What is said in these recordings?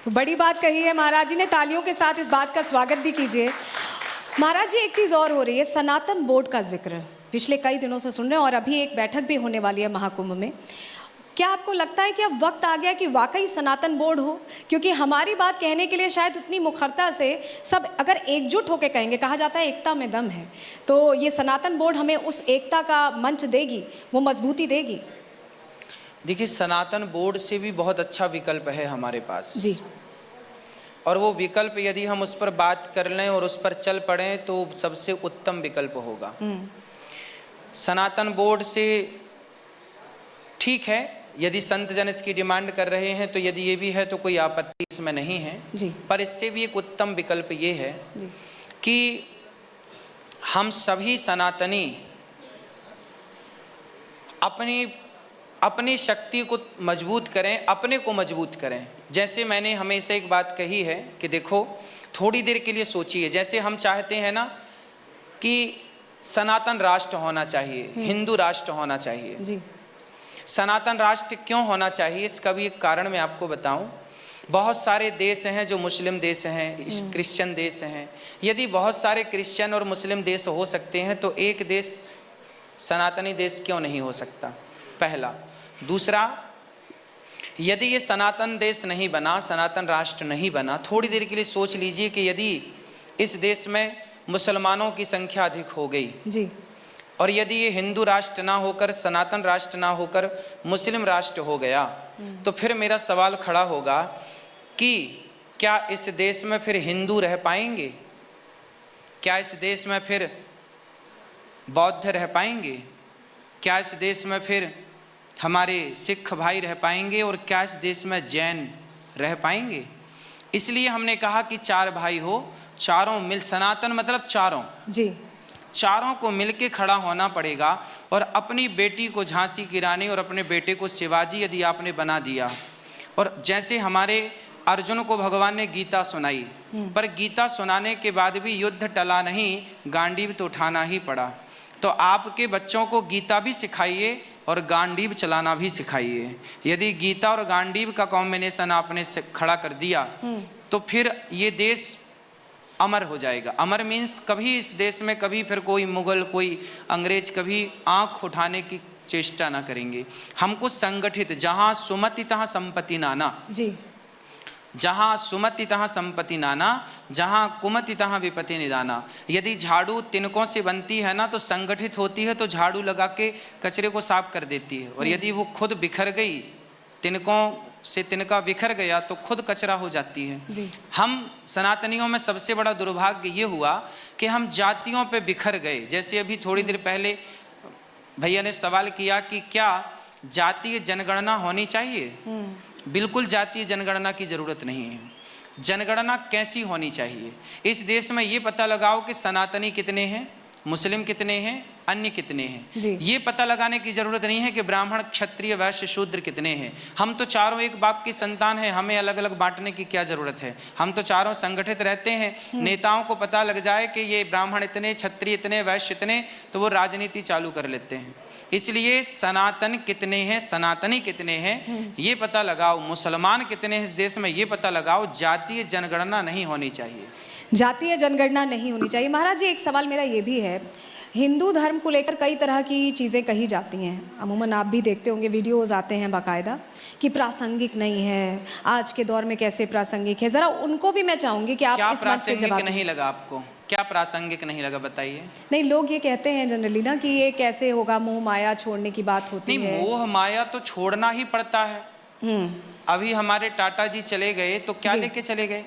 तो बड़ी बात कही है महाराज जी ने, तालियों के साथ इस बात का स्वागत भी कीजिए। महाराज जी, एक चीज़ और हो रही है, सनातन बोर्ड का जिक्र पिछले कई दिनों से सुन रहे हैं और अभी एक बैठक भी होने वाली है महाकुंभ में। क्या आपको लगता है कि अब वक्त आ गया कि वाकई सनातन बोर्ड हो? क्योंकि हमारी बात कहने के लिए शायद उतनी मुखरता से सब अगर एकजुट होकर कहेंगे, कहा जाता है एकता में दम है, तो ये सनातन बोर्ड हमें उस एकता का मंच देगी, वो मजबूती देगी। देखिए, सनातन बोर्ड से भी बहुत अच्छा विकल्प है हमारे पास जी। और वो विकल्प यदि हम उस पर बात कर लें और उस पर चल पड़ें तो सबसे उत्तम विकल्प होगा। सनातन बोर्ड से ठीक है, यदि संत जन इसकी डिमांड कर रहे हैं तो यदि ये भी है तो कोई आपत्ति इसमें नहीं है जी। पर इससे भी एक उत्तम विकल्प ये है जी। कि हम सभी सनातनी अपनी शक्ति को मजबूत करें, अपने को मजबूत करें। जैसे मैंने हमेशा एक बात कही है कि देखो, थोड़ी देर के लिए सोचिए, जैसे हम चाहते हैं ना कि सनातन राष्ट्र होना चाहिए, हिंदू राष्ट्र होना चाहिए। जी। सनातन राष्ट्र क्यों होना चाहिए, इसका भी एक कारण मैं आपको बताऊं। बहुत सारे देश हैं जो मुस्लिम देश हैं, क्रिश्चियन देश हैं। यदि बहुत सारे क्रिश्चियन और मुस्लिम देश हो सकते हैं तो एक देश सनातनी देश क्यों नहीं हो सकता? पहला। दूसरा, यदि ये सनातन देश नहीं बना, सनातन राष्ट्र नहीं बना, थोड़ी देर के लिए सोच लीजिए कि यदि इस देश में मुसलमानों की संख्या अधिक हो गई जी। और यदि ये हिंदू राष्ट्र ना होकर, सनातन राष्ट्र ना होकर मुस्लिम राष्ट्र हो गया, तो फिर मेरा सवाल खड़ा होगा कि क्या इस देश में फिर हिंदू रह पाएंगे? क्या इस देश में फिर बौद्ध रह पाएंगे? क्या इस देश में फिर हमारे सिख भाई रह पाएंगे? और क्या इस देश में जैन रह पाएंगे? इसलिए हमने कहा कि चार भाई हो, चारों मिल, सनातन मतलब चारों जी, चारों को मिलके खड़ा होना पड़ेगा। और अपनी बेटी को झांसी की रानी और अपने बेटे को शिवाजी यदि आपने बना दिया, और जैसे हमारे अर्जुन को भगवान ने गीता सुनाई, पर गीता सुनाने के बाद भी युद्ध टला नहीं, गांडीव तो उठाना ही पड़ा। तो आपके बच्चों को गीता भी सिखाइए और गांडीव चलाना भी सिखाइए। यदि गीता और गांडीव का कॉम्बिनेशन आपने खड़ा कर दिया तो फिर ये देश अमर हो जाएगा। अमर मीन्स कभी इस देश में कभी फिर कोई मुगल, कोई अंग्रेज कभी आंख उठाने की चेष्टा ना करेंगे। हमको संगठित, जहाँ सुमति तहाँ संपत्ति नाना जी, जहाँ सुमति तहाँ संपत्ति नाना, जहाँ कुमति तहाँ विपत्ति निदाना। यदि झाड़ू तिनकों से बनती है ना तो संगठित होती है, तो झाड़ू लगा के कचरे को साफ कर देती है। और यदि वो खुद बिखर गई, तिनकों से तिनका बिखर गया, तो खुद कचरा हो जाती है। जी। हम सनातनियों में सबसे बड़ा दुर्भाग्य ये हुआ कि हम जातियों पे बिखर गए। जैसे अभी थोड़ी देर पहले भैया ने सवाल किया कि क्या जातीय जनगणना होनी चाहिए? बिल्कुल जातीय जनगणना की जरूरत नहीं है। जनगणना कैसी होनी चाहिए? इस देश में ये पता लगाओ कि सनातनी कितने हैं, मुस्लिम कितने हैं, अन्य कितने हैं। ये पता लगाने की जरूरत नहीं है कि ब्राह्मण, क्षत्रिय, वैश्य, शूद्र कितने हैं। हम तो चारों एक बाप की संतान हैं, हमें अलग अलग बांटने की क्या जरूरत है? हम तो चारों संगठित रहते हैं। नेताओं को पता लग जाए कि ये ब्राह्मण इतने, क्षत्रिय इतने, वैश्य इतने, तो वो राजनीति चालू कर लेते हैं। इसलिए सनातन कितने हैं, सनातनी कितने हैं, ये पता लगाओ। मुसलमान कितने हैं इस देश में, ये पता लगाओ। जातीय जनगणना नहीं होनी चाहिए। जातीय जनगणना नहीं होनी चाहिए। महाराज जी, एक सवाल मेरा ये भी है, हिंदू धर्म को लेकर कई तरह की चीज़ें कही जाती हैं। अमूमन आप भी देखते होंगे, वीडियोज़ आते हैं बाकायदा कि प्रासंगिक नहीं है, आज के दौर में कैसे प्रासंगिक है। ज़रा उनको भी मैं चाहूँगी कि आप इस मंच से जवाब। प्रासंगिक नहीं लगा आपको? क्या प्रासंगिक नहीं लगा, बताइए। नहीं, लोग ये कहते हैं जनरली ना कि ये कैसे होगा, मोह माया छोड़ने की बात होती है। नहीं, मोह माया तो छोड़ना ही पड़ता है। अभी हमारे टाटा जी चले गए तो क्या लेके चले गए?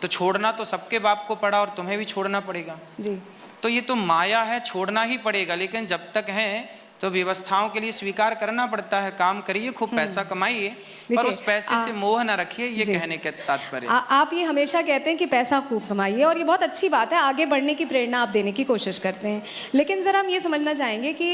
तो छोड़ना तो सबके बाप को पड़ा और तुम्हें भी छोड़ना पड़ेगा जी। तो ये तो माया है, छोड़ना ही पड़ेगा। लेकिन जब तक है तो व्यवस्थाओं के लिए स्वीकार करना पड़ता है। काम करिए, खूब पैसा कमाइए, पर उस पैसे से मोह न रखिए, ये कहने का तात्पर्य। आप ये हमेशा कहते हैं कि पैसा खूब कमाइए, और ये बहुत अच्छी बात है, आगे बढ़ने की प्रेरणा आप देने की कोशिश करते हैं। लेकिन ज़रा हम ये समझना चाहेंगे कि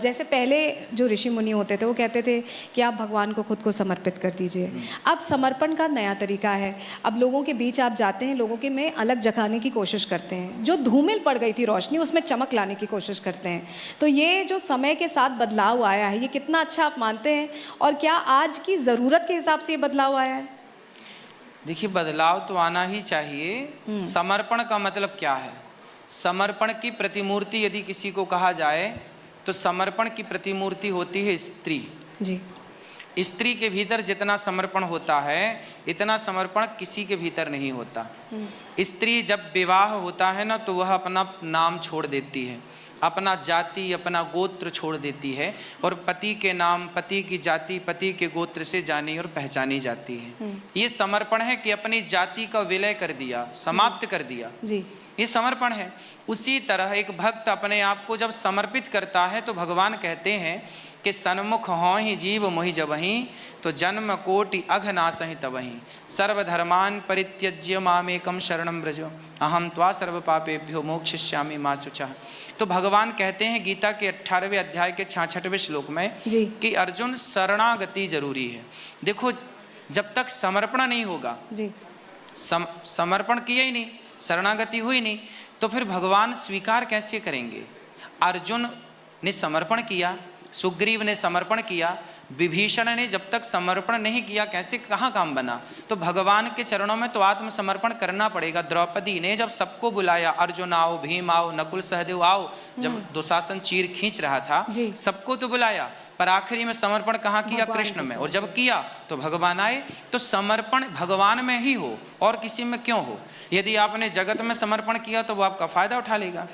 जैसे पहले जो ऋषि मुनि होते थे वो कहते थे कि आप भगवान को खुद को समर्पित कर दीजिए। अब समर्पण का नया तरीका है। अब लोगों के बीच आप जाते हैं, लोगों के में अलग जगाने की कोशिश करते हैं। जो धूमिल पड़ गई थी रोशनी, उसमें चमक लाने की कोशिश करते हैं। तो ये जो समय के साथ बदलाव आया है, ये कितना अच्छा आप मानते हैं, और क्या आज की ज़रूरत के हिसाब से ये बदलाव आया है? देखिए, बदलाव तो आना ही चाहिए। समर्पण का मतलब क्या है? समर्पण की प्रतिमूर्ति यदि किसी को कहा जाए तो समर्पण की प्रतिमूर्ति होती है स्त्री। जी। स्त्री के भीतर जितना समर्पण होता है इतना समर्पण किसी के भीतर नहीं होता। स्त्री जब विवाह होता है ना तो वह अपना नाम छोड़ देती है, अपना जाति अपना गोत्र छोड़ देती है और पति के नाम, पति की जाति, पति के गोत्र से जानी और पहचानी जाती है। ये समर्पण है कि अपनी जाति का विलय कर दिया, समाप्त कर दिया। जी। ये समर्पण है। उसी तरह एक भक्त अपने आप को जब समर्पित करता है तो भगवान कहते हैं कि सन्मुख हों ही जीव मोहि जबहि, तो जन्म कोटि अघ नासहि तबहि, सर्वधर्मान परित्यज्य मामेकम शरणं व्रज, अहम त्वा सर्व पापेभ्यो मोक्षयिष्यामि मा शुचः। तो भगवान कहते हैं गीता के 18वें अध्याय के 66वें श्लोक में जी। कि अर्जुन शरणागति जरूरी है। देखो, जब तक समर्पण नहीं होगा, जी। समर्पण किया ही नहीं, शरणागति हुई नहीं, तो फिर भगवान स्वीकार कैसे करेंगे? अर्जुन ने समर्पण किया, सुग्रीव ने समर्पण किया, विभीषण ने जब तक समर्पण नहीं किया कैसे कहाँ काम बना? तो भगवान के चरणों में तो आत्मसमर्पण करना पड़ेगा। द्रौपदी ने जब सबको बुलाया, अर्जुन आओ, भीम आओ, नकुल सहदेव आओ, जब दुशासन चीर खींच रहा था सबको तो बुलाया, पर आखिरी में समर्पण कहाँ किया? कृष्ण में। और जब किया तो भगवान आए। तो समर्पण भगवान में ही हो और किसी में क्यों हो? यदि आपने जगत में समर्पण किया तो वो आपका फायदा उठा लेगा,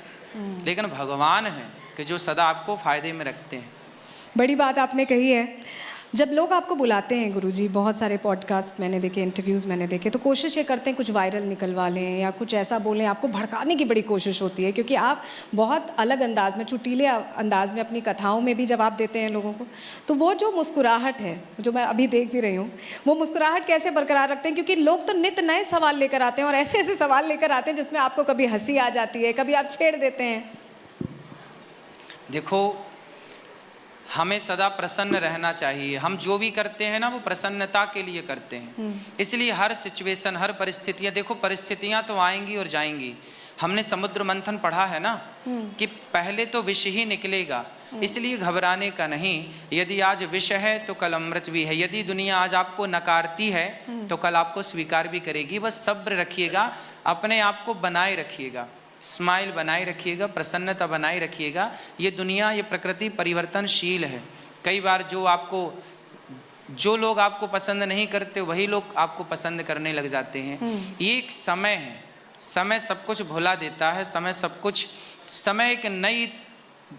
लेकिन भगवान है कि जो सदा आपको फायदे में रखते हैं। बड़ी बात आपने कही है। जब लोग आपको बुलाते हैं गुरुजी, बहुत सारे पॉडकास्ट मैंने देखे, इंटरव्यूज़ मैंने देखे, तो कोशिश ये करते हैं कुछ वायरल निकलवा लें या कुछ ऐसा बोलें, आपको भड़काने की बड़ी कोशिश होती है, क्योंकि आप बहुत अलग अंदाज में, चुटीले अंदाज में अपनी कथाओं में भी जवाब देते हैं लोगों को। तो वो जो मुस्कुराहट है, जो मैं अभी देख भी रही हूँ, वो मुस्कुराहट कैसे बरकरार रखते हैं? क्योंकि लोग तो नित नए सवाल लेकर आते हैं और ऐसे ऐसे सवाल लेकर आते हैं जिसमें आपको कभी हंसी आ जाती है, कभी आप छेड़ देते हैं। देखो, हमें सदा प्रसन्न रहना चाहिए। हम जो भी करते हैं ना वो प्रसन्नता के लिए करते हैं। इसलिए हर सिचुएशन, हर परिस्थितियां, देखो परिस्थितियां तो आएंगी और जाएंगी। हमने समुद्र मंथन पढ़ा है ना कि पहले तो विष ही निकलेगा, इसलिए घबराने का नहीं। यदि आज विष है तो कल अमृत भी है। यदि दुनिया आज आपको नकारती है तो कल आपको स्वीकार भी करेगी। बस सब्र रखिएगा, अपने आप को बनाए रखिएगा, स्माइल बनाए रखिएगा, प्रसन्नता बनाए रखिएगा। ये दुनिया, ये प्रकृति परिवर्तनशील है। कई बार जो लोग आपको पसंद नहीं करते वही लोग आपको पसंद करने लग जाते हैं। ये एक समय है, समय सब कुछ भुला देता है, समय एक नई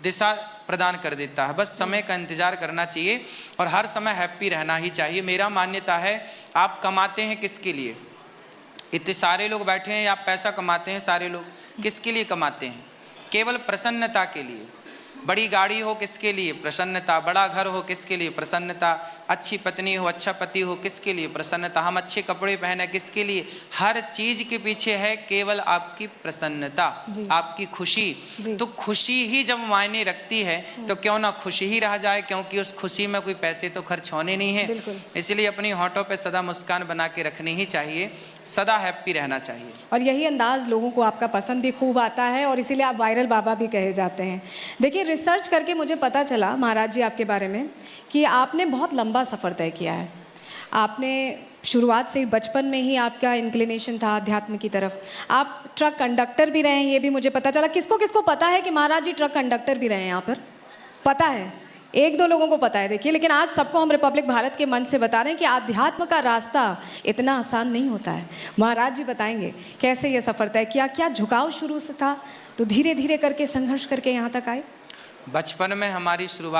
दिशा प्रदान कर देता है। बस समय का इंतजार करना चाहिए और हर समय हैप्पी रहना ही चाहिए। मेरा मान्यता है, आप कमाते हैं किसके लिए? इतने सारे लोग बैठे हैं, आप पैसा कमाते हैं, सारे लोग किसके लिए कमाते हैं? केवल प्रसन्नता के लिए। बड़ी गाड़ी हो किसके लिए? प्रसन्नता। बड़ा घर हो किसके लिए? प्रसन्नता। अच्छी पत्नी हो, अच्छा पति हो, किसके लिए? प्रसन्नता। हम अच्छे कपड़े पहने किसके लिए? हर चीज के पीछे है केवल आपकी प्रसन्नता, आपकी खुशी। तो खुशी ही जब मायने रखती है तो क्यों ना खुशी ही रह जाए, क्योंकि उस खुशी में कोई पैसे तो खर्च होने नहीं है। इसलिए अपनी होठों पे सदा मुस्कान बना के रखनी ही चाहिए, सदा हैप्पी रहना चाहिए। और यही अंदाज लोगों को आपका पसंद भी खूब आता है और इसीलिए आप वायरल बाबा भी कहे जाते हैं। देखिए, रिसर्च करके मुझे पता चला महाराज जी आपके बारे में कि आपने बहुत लंबा सफ़र तय किया है। आपने शुरुआत से ही, बचपन में ही आपका इंक्लिनेशन था अध्यात्म की तरफ। आप ट्रक कंडक्टर भी रहे हैं, ये भी मुझे पता चला। किसको किसको पता है कि महाराज जी ट्रक कंडक्टर भी रहे हैं यहाँ पर? पता है, एक दो लोगों को पता है। देखिए, लेकिन आज सबको हम रिपब्लिक भारत के मंच से बता रहे हैं कि आध्यात्म का रास्ता इतना आसान नहीं होता है। महाराज जी बताएंगे कैसे ये सफ़र तय किया, क्या झुकाव शुरू से था, तो धीरे धीरे करके संघर्ष करके यहाँ तक आए। बचपन में हमारी शुरुआत